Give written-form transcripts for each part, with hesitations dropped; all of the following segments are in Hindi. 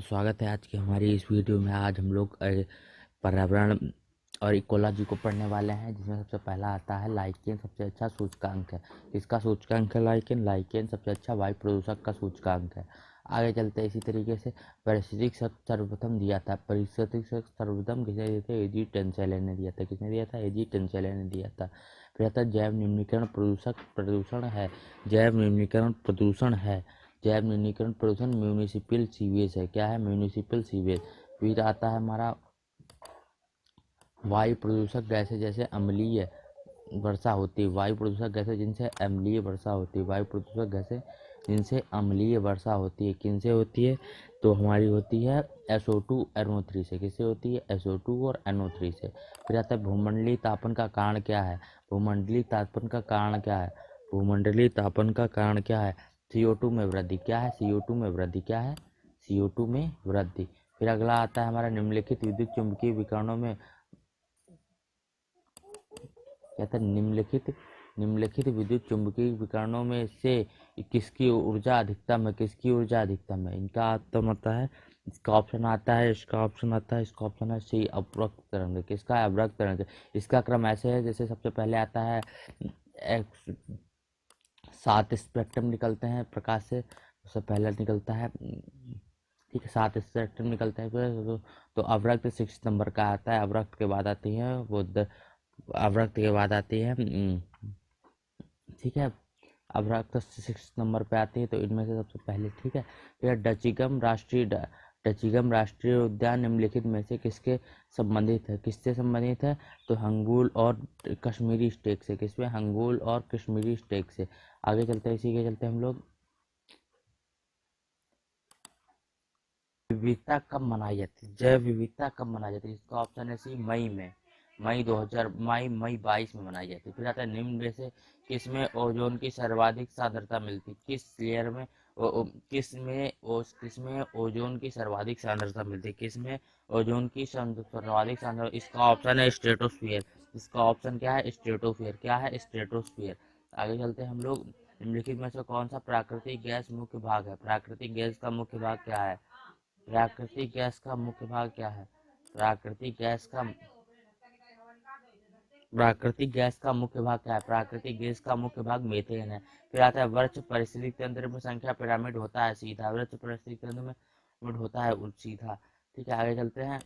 स्वागत है आज की हमारी इस वीडियो में। आज हम लोग पर्यावरण और इकोलॉजी को पढ़ने वाले हैं, जिसमें सबसे पहला आता है लाइकेन सबसे अच्छा सूचकांक है। किसका सूचकांक है? लाइकेन। लाइकेन सबसे अच्छा वायु प्रदूषक का सूचकांक है। आगे चलते हैं इसी तरीके से। पारिस्थितिक सर्वप्रथम दिया था। पारिस्थितिक सर्वप्रथम किसे दिया था? एजी टेंसेले ने दिया था। किसने दिया था? एजी टेंसेले ने दिया था। फिर आता है जैव निम्नीकरण प्रदूषण है। जैव निम्नीकरण प्रदूषण है। जैव निम्नीकरण प्रदूषण म्यूनिसिपल सीवेज है। क्या है? Municipal sewage. फिर आता है हमारा वायु प्रदूषक गैसें जैसे अम्लीय वर्षा होती है। वायु प्रदूषक गैसें जिनसे अम्लीय वर्षा होती है। वायु प्रदूषक गैसें जिनसे अम्लीय वर्षा होती है। किनसे होती है? तो हमारी होती है SO2 NO3 से। किससे होती है? SO2 और NO3 से। फिर आता है भूमंडलीय तापन का कारण क्या है? भूमंडलीय तापन का कारण क्या है? भूमंडलीय तापन का कारण क्या है? CO2 में वृद्धि। क्या है? CO2 में वृद्धि। क्या है? CO2 में वृद्धि। फिर अगला आता है हमारा निम्नलिखित विद्युत चुम्बकीय विकिरणों में कहता है निम्नलिखित विद्युत चुम्बकीय विकिरणों में से किसकी ऊर्जा अधिकतम है? किसकी ऊर्जा अधिकतम है? इनका उत्तर आता है, इसका ऑप्शन आता है, इसका ऑप्शन आता है, इसका ऑप्शन है सी, अवरक्त तरंग। किसका है? अवरक्त तरंग। इसका क्रम ऐसे है, जैसे सबसे पहले आता है 7 स्पेक्ट्रम निकलते हैं प्रकाश से। सबसे पहले निकलता है, ठीक है, 7 स्पेक्ट्रम निकलते हैं। तो अवरक्त 6 नंबर का आता है। अवरक्त के बाद आती है वो अवरक्त के बाद आती है, ठीक है, अवरक्त 6 नंबर पे आती है। तो इनमें से सबसे पहले, ठीक है। फिर डचिगम राष्ट्रीय उद्यान निम्नलिखित में से किसके संबंधित है? किससे संबंधित है? तो हंगूल और कश्मीरी स्टेक से। किसमें? हंगूल और कश्मीरी स्टेक से। आगे चलते हैं, इसी के चलते हम लोग विविधता कब मनाई जाती है? जैव विविधता कब मनाई जाती है? इसका ऑप्शन है सी, मई में। मई 22 में मनाई जाती है। फिर आता है निम्न में से किस में ओजोन की सर्वाधिक सांद्रता मिलती है? किस लेयर में किस में ओजोन की सर्वाधिक सांद्रता मिलती है? किस में ओजोन की सर्वाधिक सांद्रता? इसका ऑप्शन है स्ट्रेटोस्फीयर। इसका ऑप्शन क्या है? स्ट्रेटोस्फीयर। क्या है? स्ट्रेटोस्फीयर। आगे चलते हैं हम लोग। निम्नलिखित में से कौन सा प्राकृतिक गैस मुख्य भाग है? प्राकृतिक गैस का मुख्य भाग क्या है? प्राकृतिक गैस का मुख्य भाग क्या है? प्राकृतिक गैस का प्राकृतिक गैस का मुख्य भाग क्या है? प्राकृतिक गैस का मुख्य भाग मीथेन है। फिर आता है वृक्ष पारिस्थितिक तंत्र में संख्या पिरामिड होता है सीधा। वृक्ष पारिस्थितिक तंत्र में पिरामिड होता है सीधा। ठीक है, आगे चलते हैं।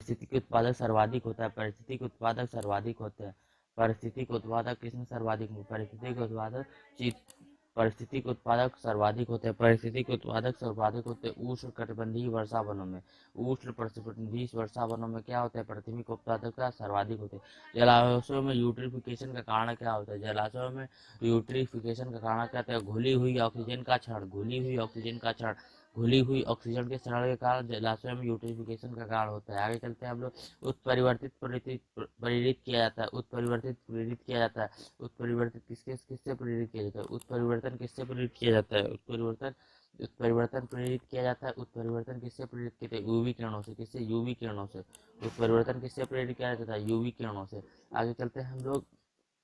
पारिस्थितिक उत्पादक सर्वाधिक होता है। पारिस्थितिक उत्पादक सर्वाधिक होते हैं। पारिस्थितिक उत्पादक किसमें सर्वाधिक? पारिस्थितिक उत्पादक पारिस्थितिक उत्पादक सर्वाधिक होते हैं। पारिस्थितिक उत्पादक सर्वाधिक होते हैं उष्ण कटिबंधीय वर्षा वनों में। उष्ण कटिबंधीय वर्षा वनों में क्या होता है? प्राथमिक उत्पादकता सर्वाधिक होते हैं। जलाशयों में यूट्रिफिकेशन का कारण क्या होता है? जलाशयों में यूट्रिफिकेशन का कारण क्या होता है? घुली हुई ऑक्सीजन का क्षरण। घुली हुई ऑक्सीजन का क्षरण। घुली हुई ऑक्सीजन के क्षरण के कारण जलाशय में यूट्रिफिकेशन का कारण होता है। आगे चलते हैं हम लोग। उत्परिवर्तित प्रेरित किया जाता है। उत्परिवर्तित प्रेरित किया जाता है। उत्परिवर्तित किससे प्रेरित किया जाता है? उत्परिवर्तन किससे प्रेरित किया जाता है? उत्परिवर्तन प्रेरित किया जाता है। उत्परिवर्तन किससे प्रेरित किया जाता है? यूवी किरणों से। किससे? यूवी किरणों से। उत्परिवर्तन किससे प्रेरित किया जाता है? यूवी किरणों से। आगे चलते हैं हम लोग।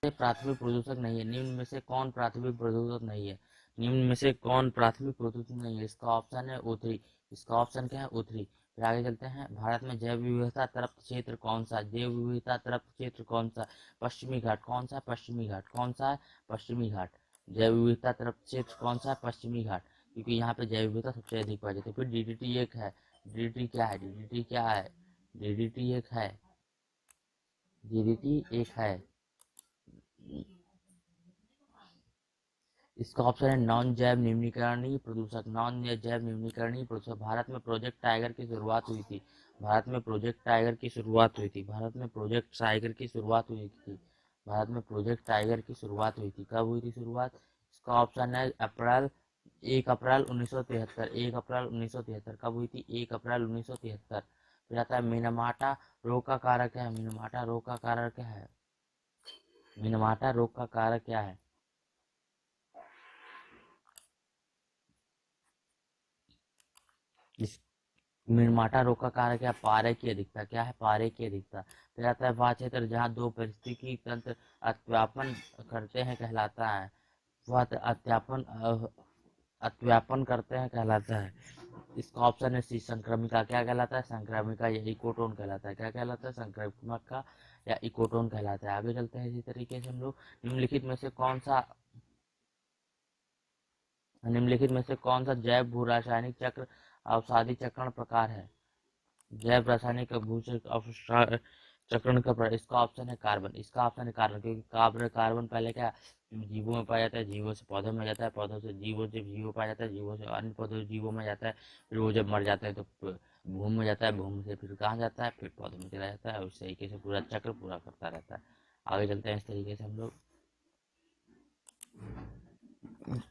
प्राथमिक प्रदूषक नहीं है। निम्न में से कौन प्राथमिक प्रदूषक नहीं है? निम्न में से कौन प्राथमिक प्रदूषक नहीं है? इसका ऑप्शन है O3। इसका ऑप्शन क्या है? O3। फिर आगे चलते हैं। भारत में जैव विविधता तृप्त क्षेत्र कौन सा? जैव विविधता तृप्त क्षेत्र कौन सा? पश्चिमी घाट। कौन सा? पश्चिमी घाट। कौन सा है? पश्चिमी घाट। जैव विविधता तृप्त क्षेत्र कौन सा है? पश्चिमी घाट, क्योंकि यहाँ पे जैव विविधता सबसे अधिक पाई जाती है। फिर DDT एक है। DDT क्या है? DDT क्या है? DDT एक है। DDT एक है। इसका ऑप्शन है नॉन जैव निम्नीकरणीय प्रदूषक। नॉन जैव निम्नीकरणीय प्रदूषक। भारत में प्रोजेक्ट टाइगर की शुरुआत हुई थी। भारत में प्रोजेक्ट टाइगर की शुरुआत हुई थी। भारत में प्रोजेक्ट टाइगर की शुरुआत हुई थी। भारत में प्रोजेक्ट टाइगर की शुरुआत हुई थी। कब हुई थी शुरुआत? इसका ऑप्शन है अप्रैल 1 अप्रैल 1973। 1 अप्रैल 1973 कब हुई थी? 1 अप्रैल 1973। फिर आता है मिनमाटा रोग का कारक क्या है? मिनमाटा रोग का कारक क्या है? मिनमाटा रोग का कारक क्या है? इस मिनमाटा रोग का कारण क्या? पारे की अधिकता। क्या है? पारे की अधिकता। फिर आता है वह क्षेत्र जहाँ दो पारिस्थितिकी तंत्र अत्यापन करते हैं कहलाता है। वह अत्यापन अतिव्यापन करते हैं कहलाता है। इसका ऑप्शन है सी, संक्रमिका। क्या कहलाता है? संक्रमिका या इकोटोन कहलाता है। क्या कहलाता है? संक्रमिका या इकोटोन कहलाता है। आगे चलते हैं। इसी तरीके से हम लोग निम्नलिखित में से कौन सा जैव भू रासायनिक चक्र अवसादी चक्रण प्रकार है? जैव रासायनिक भू चक्रण का इसका ऑप्शन है कार्बन। इसका ऑप्शन है कार्बन, क्योंकि कार्बन पहले क्या जीवों में पाया जाता है, जीवों से पौधों में जाता है, पौधों से जीवों, जब जीवो पाया जाता है, जीवों से अन्य पौधों जीवों में जाता है, फिर वो जब मर जाता है तो भूमि में जाता है, भूमि से फिर कहाँ जाता है? फिर पौधों में चला जाता है। उस तरीके से पूरा चक्र पूरा करता रहता है। आगे चलते हैं। इस तरीके से हम लोग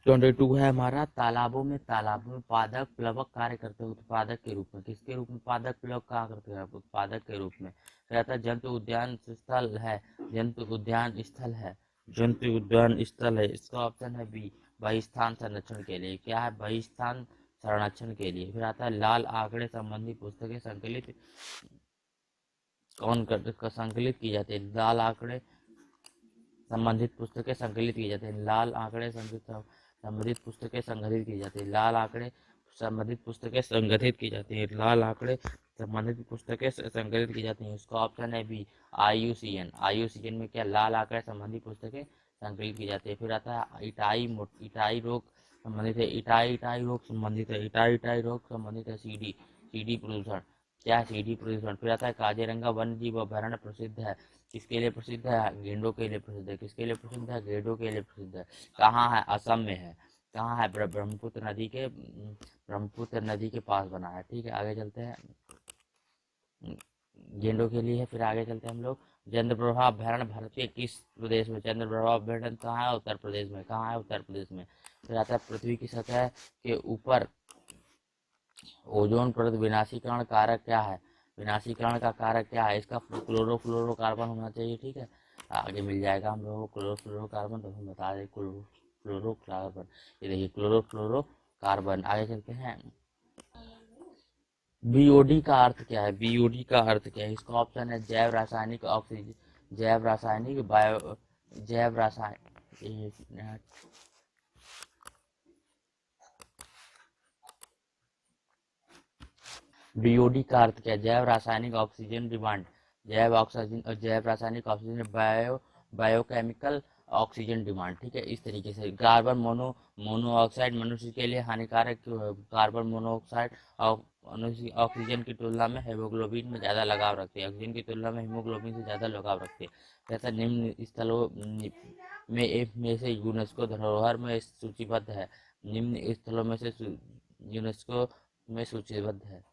22 है हमारा, तालाबों में पादप प्लवक कार्य करते हैं उत्पादक के रूप में। किसके रूप में पादप प्लवक कहाँ करते हैं? उत्पादक के रूप में। कहता है जंतु उद्यान स्थल है, जंतु उद्यान स्थल है, जंतु उद्यान स्थल है। इसका ऑप्शन है बी, बहिस्थान संरक्षण के लिए। क्या है? बहिस्थान संरक्षण के लिए। फिर आता है लाल आंकड़े संबंधी पुस्तकें संकलित की जाती है। लाल आंकड़े संबंधित पुस्तकें संकलित की जाती है। लाल आंकड़े संबंधित पुस्तकें संग्रहित की जाती है। लाल आंकड़े संबंधित पुस्तकें संग्रहित की जाती है। लाल आंकड़े संबंधित पुस्तकें संग्रहित की जाती हैं। उसका ऑप्शन है बी, IUCN। IUCN में क्या लाल आंकड़े संबंधित पुस्तकें संकलित की जाती है। फिर आता है इटाई रोग संबंधित है। इटाई रोग संबंधित है। इटाई रोग संबंधित है। सीडी प्रदूषण। क्या है? सीडी प्रदूषण। फिर आता है काजीरंगा वन्य जीव अभयारण्य प्रसिद्ध है। किसके लिए प्रसिद्ध है? गेंडों के लिए प्रसिद्ध है। किसके लिए प्रसिद्ध है? गेंडों के लिए प्रसिद्ध है। कहाँ है? असम में है। कहाँ है? ब्रह्मपुत्र नदी के पास बना है। ठीक है, आगे चलते हैं। गेंडों के लिए है। फिर आगे चलते हैं हम लोग। चंद्रप्रभा अभयारण्य भारत के किस प्रदेश में? चंद्रप्रभा अभयारण्य कहाँ है? उत्तर प्रदेश में। कहाँ है? उत्तर प्रदेश में। फिर आता है पृथ्वी की सतह के ऊपर ओजोन परत विनाशीकरण कारक क्या है? विनाशीकरण का कारक क्या है? इसका क्लोरोफ्लोरोकार्बन होना चाहिए। ठीक है, आगे मिल जाएगा हम लोगों को क्लोरोफ्लोरोकार्बन, तो हम बता दें क्लोरोफ्लोरोकार्बन। ये देखिए क्लोरोफ्लोरोकार्बन। आगे चलते हैं। बीओडी का अर्थ क्या है? बीओडी का अर्थ क्या है? इसका ऑप्शन है जैव रासायनिक ऑक्सीजन, जैव रासायनिक बायो, जैव रासायनिक। बीओडी का अर्थ क्या है? जैव रासायनिक ऑक्सीजन डिमांड। जैव रासायनिक ऑक्सीजन बायोकेमिकल ऑक्सीजन डिमांड। ठीक है, इस तरीके से। कार्बन मोनोऑक्साइड मनुष्य के लिए हानिकारक क्यों है? कार्बन मोनोऑक्साइड मनुष्य ऑक्सीजन की तुलना में हेमोग्लोबिन में ज्यादा लगाव रखते हैं। ऑक्सीजन की तुलना में हीमोग्लोबिन से ज्यादा लगाव रखते हैं। जैसा निम्न स्थलों में से यूनेस्को धरोहर में सूचीबद्ध है। निम्न स्थलों में से यूनेस्को में सूचीबद्ध है।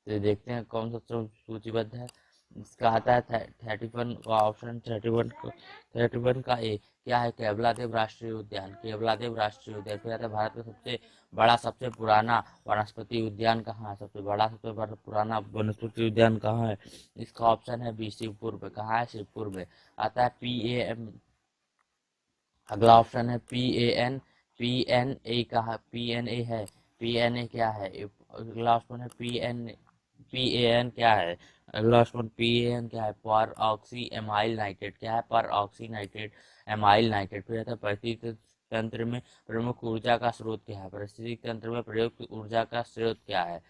तो देखते हैं कौन सा सूचीबद्ध है। इसका आता है 31 का ऑप्शन। 31 का ए। क्या है? केवलादेव राष्ट्रीय उद्यान। केवलादेव राष्ट्रीय उद्यान। फिर आता है भारत का सबसे बड़ा सबसे पुराना वनस्पति उद्यान कहाँ है? सबसे बड़ा पुराना वनस्पति उद्यान कहाँ है? इसका ऑप्शन है बी, शिवपुर में। कहाँ है? शिवपुर में। आता है PAM। अगला ऑप्शन है PAN। कहा PNA है। PNA क्या है? अगला ऑप्शन है PAN क्या है? अगला ऑप्शन PAN क्या है? पर ऑक्सी एमाइल नाइट्रेट। क्या है? पर ऑक्सी नाइट्रेट, एमाइल नाइट्रेट। फिर आता है परिस्थिति तंत्र में प्रमुख ऊर्जा का स्रोत क्या है? परिस्थिति तंत्र में प्रयुक्त ऊर्जा का स्रोत क्या है?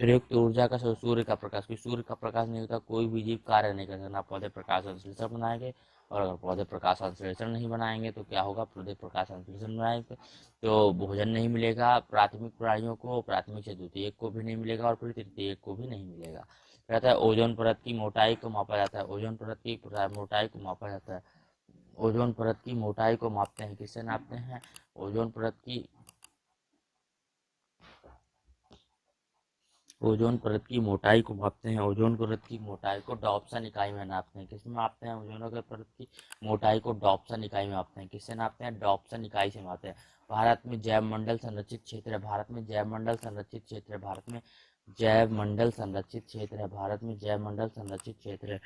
प्रयुक्त ऊर्जा का स्रोत सूर्य का प्रकाश। क्योंकि सूर्य का प्रकाश नहीं होता कोई भी जीव कार्य नहीं कर सकता। ना पौधे प्रकाश संश्लेषण बनाएंगे, और अगर पौधे प्रकाश संश्लेषण नहीं बनाएंगे तो क्या होगा? पौधे प्रकाश संश्लेषण बनाएंगे तो भोजन नहीं मिलेगा प्राथमिक प्राणियों को, प्राथमिक से द्वितीयक को भी नहीं मिलेगा, और फिर तृतीयक को भी नहीं मिलेगा। कहता है ओजोन परत की मोटाई को मापा जाता है। ओजोन परत की मोटाई को मापा जाता है। ओजोन परत की मोटाई को मापते हैं, किससे नापते हैं? ओजोन परत की मोटाई को मापते हैं। ओजोन परत की मोटाई को डॉप्सन इकाई में नापते हैं। किसमें मापते हैं? ओजोन के परत की मोटाई को डॉप्सन इकाई में मापते हैं। किससे नापते हैं? डॉप्सन इकाई से मापते हैं। भारत में जैव मंडल संरक्षित क्षेत्र है। भारत में जैव मंडल संरक्षित क्षेत्र है। भारत में जैव मंडल संरक्षित क्षेत्र है। भारत में जैव मंडल संरक्षित क्षेत्र है।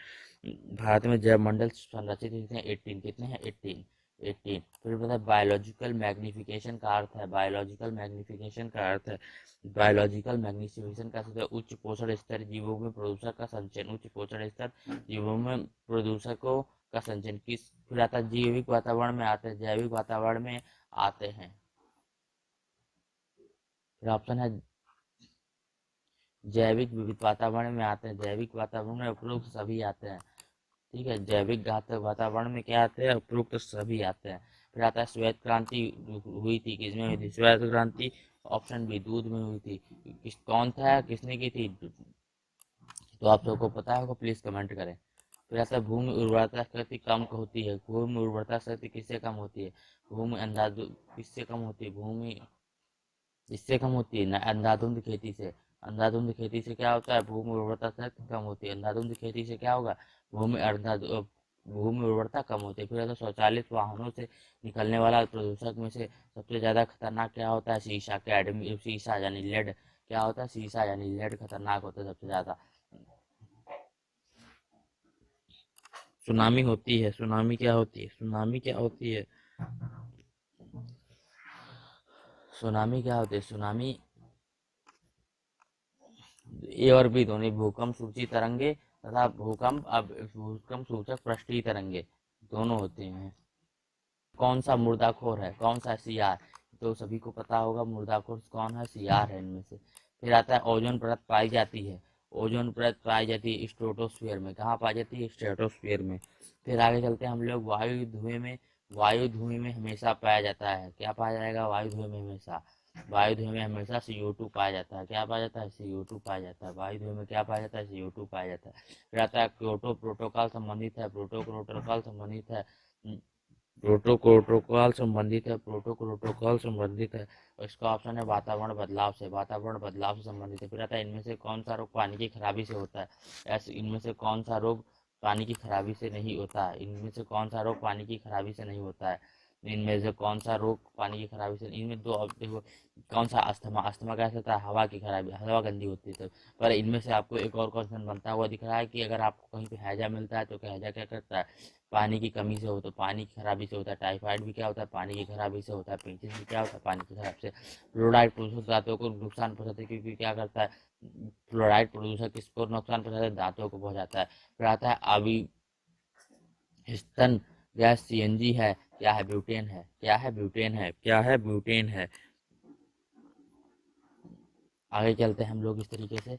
भारत में जैव मंडल संरक्षित कितने हैं? 18। कितने हैं? 18। फिर पता है बायोलॉजिकल मैग्निफिकेशन का अर्थ है। बायोलॉजिकल मैग्निफिकेशन का अर्थ है। बायोलॉजिकल मैग्नीफिकेशन का अर्थ है उच्च पोषण स्तर जीवों में प्रदूषक का संचयन। उच्च पोषण स्तर जीवों में प्रदूषकों का संचयन किस, फिर आता है जैविक वातावरण में आते हैं, जैविक वातावरण में आते हैं। फिर ऑप्शन है जैविक विविध वातावरण में आते हैं, जैविक वातावरण में उपरोक्त सभी आते हैं। ठीक है, जैविक घातक वातावरण में क्या आते हैं, उपरोक्त सभी आते हैं। फिर आता है श्वेत क्रांति हुई थी, किसमें हुई थी, श्वेत क्रांति ऑप्शन बी दूध में हुई थी। कौन था, किसने की थी, तो आप सबको पता होगा, प्लीज कमेंट करें। फिर आता है भूमि उर्वरता शक्ति कम होती है, भूमि उर्वरता शक्ति किससे कम होती है, भूमि अंधाधुंध किससे कम होती है, भूमि इससे कम होती है ना, अंधाधुंध खेती से। अंधाधुंध खेती से क्या होता है, भूमि उर्वरता शक्ति कम होती है। अंधाधुंध खेती से क्या होगा, भूमि उर्वरता कम होती है। फिर आता है स्वचालित वाहनों से निकलने वाला प्रदूषक में से सबसे ज्यादा खतरनाक क्या होता है, शीशा। कैडमी शीशा यानी लेड, क्या होता है, शीशा यानी लेड खतरनाक होता है सबसे ज्यादा। सुनामी होती है, सुनामी क्या होती है, सुनामी क्या होती है, सुनामी क्या होती है, सुनामी ए और बी दोनों, भूकंप सूची तरंगे तथा भूकंप सूचक पृष्ठीय तरंगे दोनों होते हैं। कौन सा मुर्दाखोर है, कौन सा सीआर, तो सभी को पता होगा मुर्दाखोर कौन है, सीआर है इनमें से। फिर आता है ओजोन परत पाई जाती है, ओजोन परत पाई जाती है स्ट्रेटोस्फीयर में, कहाँ पाई जाती है, स्ट्रेटोस्फीयर में। फिर आगे चलते हैं हम लोग, वायु धुएं में हमेशा पाया जाता है, क्या पाया जाएगा, वायु धुएं में हमेशा, वायु धुएं में हमेशा CO2 पाया जाता है, क्या पाया जाता है, CO2 पाया जाता है, वायु धुएं में क्या पाया जाता है, CO2 पाया जाता है। फिर आता है क्योटो प्रोटोकॉल संबंधित है, प्रोटोकॉल संबंधित है, प्रोटोकॉल संबंधित है, और इसका ऑप्शन है वातावरण बदलाव से, वातावरण बदलाव से संबंधित है। फिर आता है इनमें से कौन सा रोग पानी की खराबी से होता है, ऐसे इनमें से कौन सा रोग पानी की खराबी से नहीं होता है, इनमें से कौन सा रोग पानी की खराबी से नहीं होता है, इनमें से कौन सा रोग पानी की खराबी से, इनमें दो, अब देखो कौन सा, अस्थमा, अस्थमा कैसे होता है, हवा की खराबी, हवा गंदी होती है तो। पर इनमें से आपको एक और क्वेश्चन बनता हुआ दिख रहा है कि अगर आपको कहीं पे हैजा मिलता है तो हैजा क्या करता है, पानी की कमी से हो, तो पानी की खराबी से होता है। टाइफाइड भी क्या होता है, पानी की खराबी से होता है। पेचिस भी क्या होता है, पानी की खराबी से। फ्लोराइड प्रदूषक दांतों को नुकसान पहुंचाता है, क्योंकि क्या करता है, फ्लोराइड प्रदूषक किसको नुकसान पहुंचाता है, दांतों को पहुंचाता है। फिर आता है अविस्तन गैस CNG है, क्या है, ब्यूटेन है, क्या है, ब्यूटेन है, क्या है, ब्यूटेन है। आगे चलते हैं हम लोग इस तरीके से,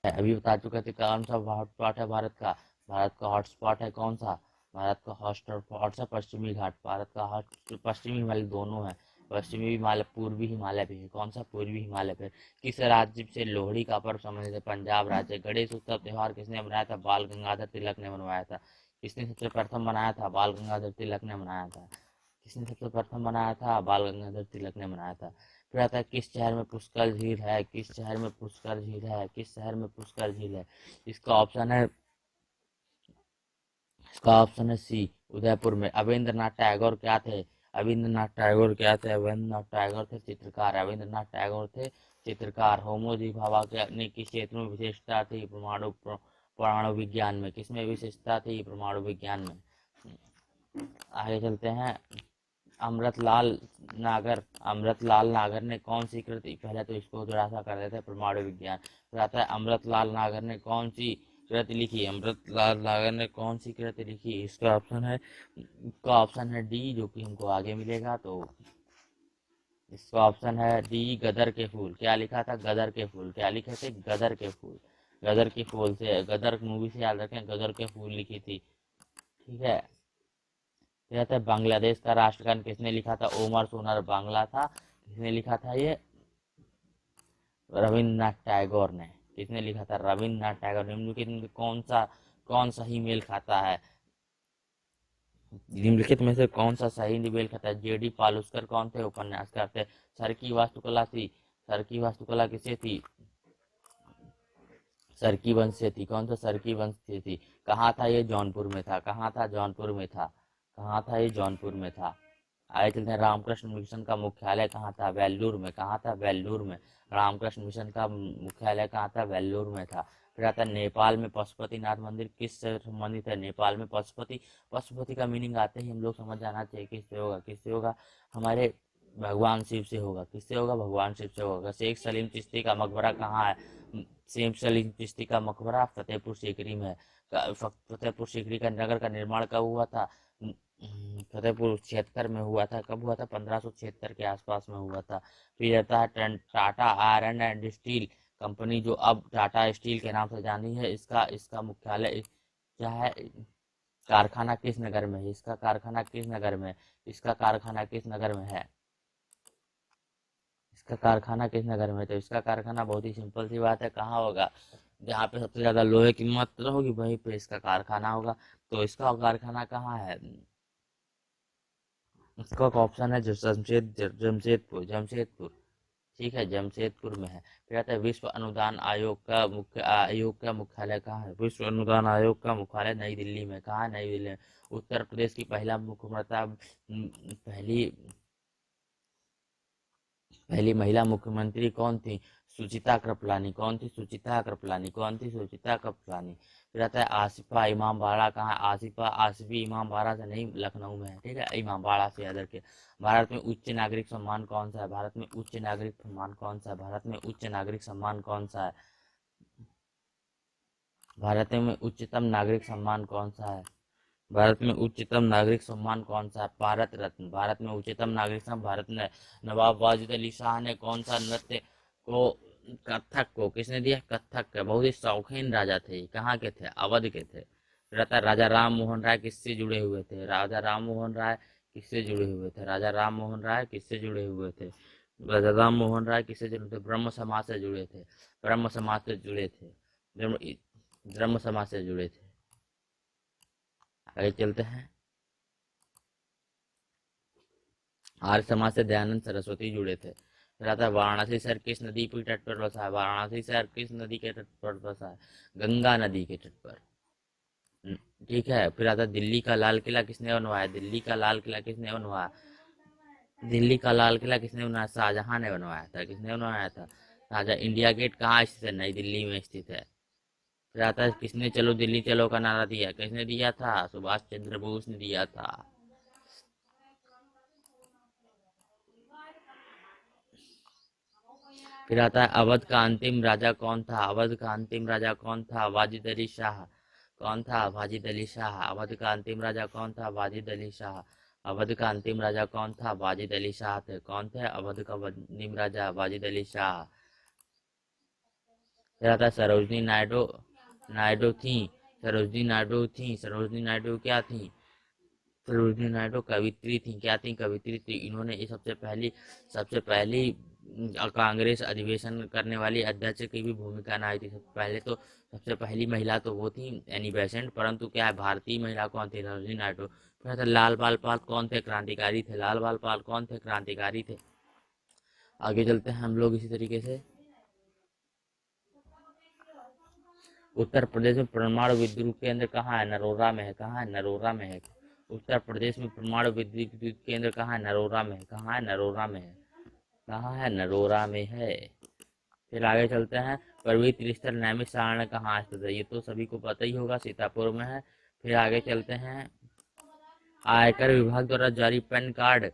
अभी बता चुके थे कौन सा हॉटस्पॉट है भारत का, भारत का हॉटस्पॉट है कौन सा, भारत का हॉटस्पॉट है पश्चिमी घाट, भारत का हॉट पश्चिमी हिमालय दोनों है, पश्चिमी हिमालय पूर्वी हिमालय भी है, कौन सा, पूर्वी हिमालय पे। किस राज्य से लोहड़ी का पर्व संबंधित है, पंजाब राज्य। गणेश उत्सव त्योहार किसने बनाया था, बाल गंगाधर तिलक ने बनवाया था, किसने सबसे प्रथम बनाया था, बाल गंगाधर तिलक ने बनाया था, किसने सबसे प्रथम बनाया था, बाल गंगाधर तिलक ने बनाया था। फिर आता है किस शहर में पुष्कर झील है, किस शहर में पुष्कर झील है, किस शहर में पुष्कर झील है। इसका ऑप्शन है, इसका ऑप्शन है सी, उदयपुर में। अविंद्रनाथ टैगोर क्या थे, अविंद्रनाथ टैगोर क्या थे, अविंद्रनाथ टैगोर थे चित्रकार, अविंद्रनाथ टैगोर थे चित्रकार। होमोजी भाभा के ने किस क्षेत्र में विशेषता थी, परमाणु विज्ञान में, किसमें विशेषता थी, परमाणु विज्ञान में। आगे चलते हैं, अमृतलाल अमृतलाल नागर ने कौन सी कृति, पहले तो इसको थोड़ा सा कर देते हैं, परमाणु विज्ञान। फिर आता है अमृतलाल नागर ने कौन सी कृति लिखी, अमृतलाल नागर ने कौन सी कृति लिखी। इसका ऑप्शन है डी, जो कि हमको आगे मिलेगा। तो इसका ऑप्शन है डी, गदर के फूल। क्या लिखा था, गदर के फूल, क्या लिखे थे, गदर के फूल, गदर के फूल से, गदर मूवी से याद रखें, गदर के फूल लिखी थी। ठीक है, कहते हैं बांग्लादेश का राष्ट्रगान किसने लिखा था, ओमर सोनर बांग्ला था, किसने लिखा था ये, रविन्द्रनाथ टैगोर ने। किसने लिखा था, रविन्द्रनाथ टैगोर। निम्नलिखित में कौन सही मेल खाता है, निम्नलिखित में से कौन सा सही मेल खाता है। JD पालुस्कर कौन थे, उपन्यासकार थे। सर की वास्तुकला थी, सर की वास्तुकला किसे थी, सर की वंश से थी, कौन सा, सर की वंश से थी। कहाँ था ये, जौनपुर में था, कहाँ था, जौनपुर में था, कहाँ था ये, जौनपुर में था। आगे चलते हैं, रामकृष्ण मिशन का मुख्यालय कहाँ था, वेल्लूर में, कहाँ था, वेल्लूर में। रामकृष्ण मिशन का मुख्यालय कहाँ था, वेल्लूर में था। फिर आता है नेपाल में पशुपतिनाथ मंदिर किससे संबंधित है, नेपाल में पशुपति, पशुपति का मीनिंग आते ही हम लोग समझ जाना चाहिए किससे होगा, किससे होगा, हमारे भगवान शिव से होगा, किससे होगा, भगवान शिव से होगा। शेख सलीम चिश्ती का मकबरा कहाँ है, शेख सलीम चिश्ती का मकबरा फतेहपुर सीकरी में है। फतेहपुर सीकरी का नगर का निर्माण कब हुआ था? फतेहपुर 76 में हुआ था। कब हुआ था? 1576 के आसपास में हुआ था। फिर आता है Tata iron and steel company, जो अब टाटा स्टील के नाम से जानी है। इसका इसका मुख्यालय क्या है? कारखाना किस नगर में है? इसका कारखाना किस नगर में? इसका कारखाना किस नगर में है? इसका कारखाना किस नगर में? तो इसका कारखाना बहुत ही सिंपल सी बात है, कहाँ होगा? जहाँ पे सबसे ज्यादा लोहे की मात्रा होगी वहीं पे इसका कारखाना होगा। तो इसका कारखाना कहाँ है? इसका ऑप्शन है जमशेदपुर, जमशेदपुर। ठीक है, जमशेदपुर में है। फिर आता है विश्व अनुदान आयोग का मुख्यालय कहाँ है? विश्व अनुदान आयोग का मुख्यालय नई दिल्ली में। कहाँ है? नई दिल्ली में। उत्तर प्रदेश की पहली पहली महिला मुख्यमंत्री कौन थी? सुचिता कृपलानी। कौन थी? सुचिता कृपलानी। कौन थी? सुचिता कृपलानी। फिर आता है आसिफा इमामबाड़ा कहाँ है? आसिफी इमामबाड़ा से नहीं, लखनऊ में है। ठीक है, इमामबाड़ा से अदर के। भारत में उच्च नागरिक सम्मान कौन सा है? भारत में उच्च नागरिक सम्मान कौन सा है? भारत में उच्च नागरिक सम्मान कौन सा है? भारत में उच्चतम नागरिक सम्मान कौन सा है? भारत में उच्चतम नागरिक सम्मान कौन सा है? भारत रत्न। भारत में उच्चतम नागरिक सम्मान भारत ने। नवाब वाजिद अली शाह ने कौन सा नृत्य को, कथक को किसने दिया? कथक के बहुत ही शौकीन राजा थे। कहाँ के थे? अवध के थे। रहता राजा राम मोहन राय किससे जुड़े हुए थे? राजा राम मोहन राय किससे जुड़े हुए थे? राजा राम मोहन राय किससे जुड़े हुए थे? राजा राम मोहन राय किससे जुड़े थे? ब्रह्म समाज से जुड़े थे। ब्रह्म समाज से जुड़े थे। ब्रह्म ब्रह्म समाज से जुड़े थे। आगे चलते हैं। आर्य समाज से दयानंद सरस्वती जुड़े थे। फिर आता है वाराणसी शहर किस नदी के तट पर बसा है? वाराणसी शहर किस नदी के तट पर बसा है? गंगा नदी के तट पर। हम्म, ठीक है। फिर आता है दिल्ली का लाल किला किसने बनवाया? दिल्ली का लाल किला किसने बनवाया? दिल्ली का लाल किला किसने बनवाया? शाहजहां ने बनवाया था। किसने बनवाया था? शाहजहां। इंडिया गेट कहाँ स्थित है? नई दिल्ली में स्थित है। फिर आता है किसने चलो दिल्ली चलो का नारा दिया? किसने दिया था? सुभाष चंद्र बोस ने दिया था। फिर आता है अवध का अंतिम राजा कौन था? अवध का अंतिम राजा कौन था? वाजिद अली शाह। कौन था? वाजिद अली शाह। अवध का अंतिम राजा कौन था? वाजिद अली शाह। अवध का अंतिम राजा कौन था? वाजिद अली शाह थे। कौन थे? अवध का अंतिम राजा वाजिद अली शाह। फिर आता है सरोजनी नायडू। नायडू थी। सरोजनी नायडू थी। सरोजनी नायडू क्या थी? सरोजनी नायडू कवित्री थी। क्या थी? कवित्री थी। इन्होंने ये सबसे पहली कांग्रेस अधिवेशन करने वाली अध्यक्ष की भी भूमिका निभाई थी। सबसे पहले तो सबसे पहली महिला तो वो थी एनी बेसेंट, परंतु क्या है, भारतीय महिला कौन थी? सरोजनी नायडू। फिर था लाल बाल पाल कौन थे? क्रांतिकारी थे। लाल बाल पाल कौन थे? क्रांतिकारी थे। आगे चलते हैं हम लोग इसी तरीके से। उत्तर प्रदेश में परमाणु विद्युत केंद्र कहाँ है? नरोरा में है। कहाँ है? नरोरा में है। उत्तर प्रदेश में परमाणु विद्युत केंद्र कहाँ है? नरोरा में है। कहाँ है? नरोरा में है। कहाँ है? नरोरा में है। फिर आगे चलते हैं। पर्वतीय स्थल नैमिषारण्य कहाँ स्थित है? ये तो सभी को पता ही होगा, सीतापुर में है। फिर आगे चलते हैं। आयकर विभाग द्वारा जारी पैन कार्ड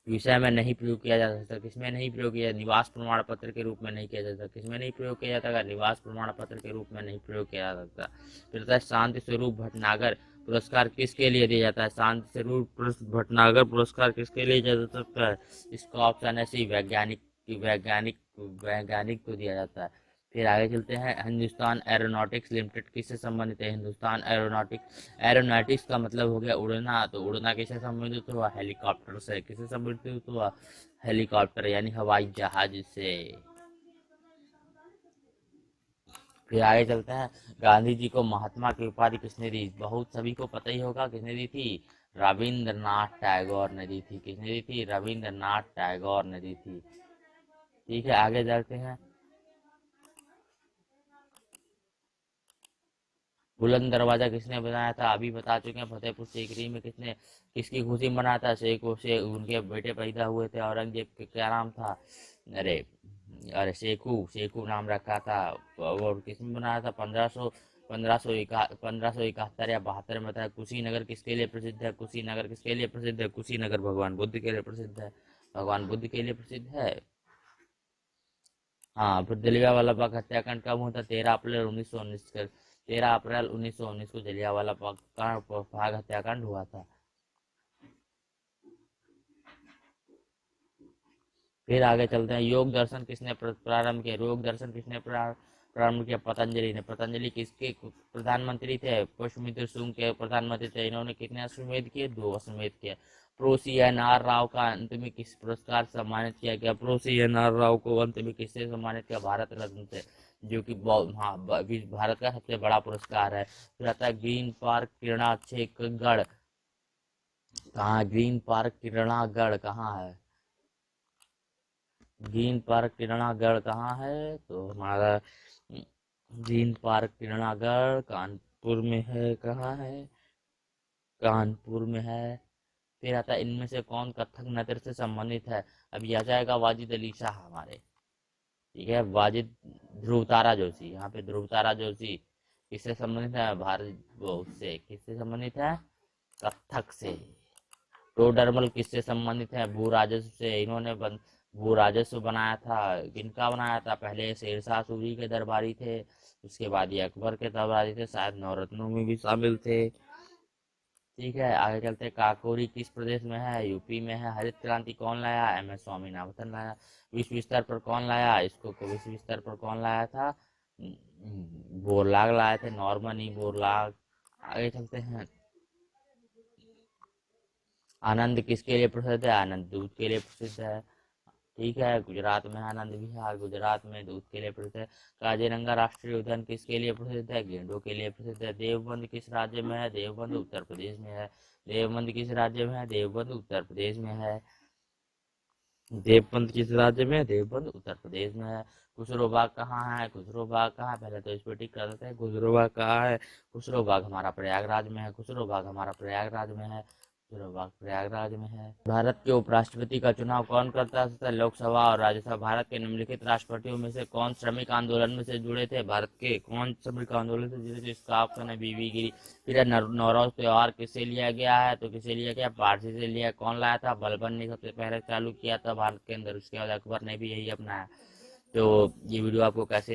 विषय में नहीं प्रयोग किया जा सकता। किसमें नहीं प्रयोग किया? निवास प्रमाण पत्र के रूप में नहीं किया जा सकता। किसमें नहीं प्रयोग किया जाता है? निवास प्रमाण पत्र के रूप में नहीं प्रयोग किया जा सकता। फिर होता है शांति स्वरूप भटनागर पुरस्कार किसके लिए दिया जाता है? शांति स्वरूप भटनागर पुरस्कार किसके लिए दिया जा सकता है? इसका ऑप्शन है सी, वैज्ञानिक। वैज्ञानिक वैज्ञानिक को दिया जाता है। फिर आगे चलते हैं। हिंदुस्तान एरोनॉटिक्स लिमिटेड किससे संबंधित है? हिंदुस्तान एरोनॉटिक्स। एरोनॉटिक्स का मतलब हो गया उड़ना, तो उड़ना किससे संबंधित हुआ? हेलीकॉप्टर से। किससे संबंधित हुआ? हेलीकॉप्टर यानी हवाई जहाज से। फिर आगे चलते हैं। गांधी जी को महात्मा की उपाधि किसने दी? बहुत सभी को पता ही होगा, किसने दी थी? रविंद्रनाथ टैगोर ने दी थी। किसने दी थी? रविंद्रनाथ टैगोर ने दी थी। ठीक है, आगे चलते हैं। बुलंद दरवाजा किसने बनाया था? अभी बता चुके हैं। फतेहपुर सीकरी में किसने, किसकी खुशी में बनाया था? शेखू से उनके बेटे पैदा हुए थे। औरंगजेब के क्या नाम था? अरे, अरे शेखू, शेखू नाम रखा था। और किसने बनाया था? 1571 या 72 में था। कुशीनगर किसके लिए प्रसिद्ध है? कुशीनगर किसके लिए प्रसिद्ध है? कुशीनगर भगवान बुद्ध के लिए प्रसिद्ध है। भगवान बुद्ध के लिए प्रसिद्ध है। हाँ, फिर जलियांवाला बाग हत्याकांड कब हुआ था? 13 अप्रैल 1919 13 अप्रैल 1919 को जलियांवाला बाग हत्याकांड हुआ था। फिर आगे चलते हैं, योग दर्शन किसने प्रारंभ किया? योग दर्शन किसने प्रारंभ किया? पतंजलि ने। पतंजलि किसके प्रधानमंत्री थे? पुष्यमित्र शुंग के प्रधानमंत्री थे। इन्होंने कितने अश्वमेध किए? 2 अश्वमेध किए। प्रोसी एन आर राव का अंत में किस पुरस्कार से सम्मानित किया गया? प्रोसी एन आर राव को अंत में किससे सम्मानित किया? भारत रत्न से, जो कि भारत का सबसे बड़ा पुरस्कार है। फिर आता है ग्रीन पार्क किरणाक्षेत्रगढ़ कहाँ है? ग्रीन पार्क किरणागढ़ कहाँ है? ग्रीन पार्क किरणागढ़ कहाँ है? तो हमारा ग्रीन पार्क किरणागढ़ कानपुर में है। कहाँ है? कानपुर में है। फिर आता है, इनमें से कौन कथक नृत्य से संबंधित है? अभी आ जाएगा वाजिद अली शाह हमारे, ठीक है। वाजिद ध्रुव तारा जोशी, यहाँ पे ध्रुव तारा जोशी किससे संबंधित है? भारत वो से किससे संबंधित है? कथक से। टोडरमल किससे संबंधित है? भू राजस्व से। इन्होंने भू राजस्व बनाया था। किनका बनाया था? पहले शेरशाह सूरी के दरबारी थे, उसके बाद ये अकबर के दरबारी थे, शायद नवरत्नों में भी शामिल थे। ठीक है, आगे चलते हैं। काकोरी किस प्रदेश में है? यूपी में है। हरित क्रांति कौन लाया? एम एस स्वामीनाथन लाया। विश्व स्तर पर कौन लाया इसको? विश्व स्तर पर कौन लाया था? बोरलाग लाए थे, नॉर्मन ई बोरलाग। आगे चलते हैं, आनंद किसके लिए प्रसिद्ध है? आनंद दूध के लिए प्रसिद्ध है। ठीक है, गुजरात में आनंद विहार, गुजरात में दूध के लिए प्रसिद्ध है। काजीरंगा राष्ट्रीय उद्यान किसके लिए प्रसिद्ध है? गेंडों के लिए प्रसिद्ध है। देवबंद किस राज्य में है? देवबंद उत्तर प्रदेश में है। देवबंद किस राज्य में है? देवबंद उत्तर प्रदेश में है। देवबंद किस राज्य में है? देवबंद उत्तर प्रदेश में है। खुसरो बाग कहाँ है? खुसरो बाग कहाँ है? पहले तो इस पर टिक कर देते हैं। खुसरो बाग कहाँ है? खुसरो बाग हमारा प्रयागराज में है। खुसरो बाग हमारा प्रयागराज में है। खुसरो बाग प्रयागराज में है। भारत के उपराष्ट्रपति का चुनाव कौन करता है? लोकसभा और राज्यसभा। भारत के निम्नलिखित राष्ट्रपतियों में से कौन श्रमिक आंदोलन में से जुड़े थे? भारत के कौन श्रमिक आंदोलन से जुड़े थे? इसका ऑप्शन है बीबी गिरी। फिर नौरोज त्योहार किससे लिया गया है? तो किसे लिया गया? पारसी से लिया। कौन लाया था? बलबन ने सबसे पहले चालू किया था भारत के अंदर, उसके बाद अकबर ने भी यही अपनाया। तो ये वीडियो आपको कैसे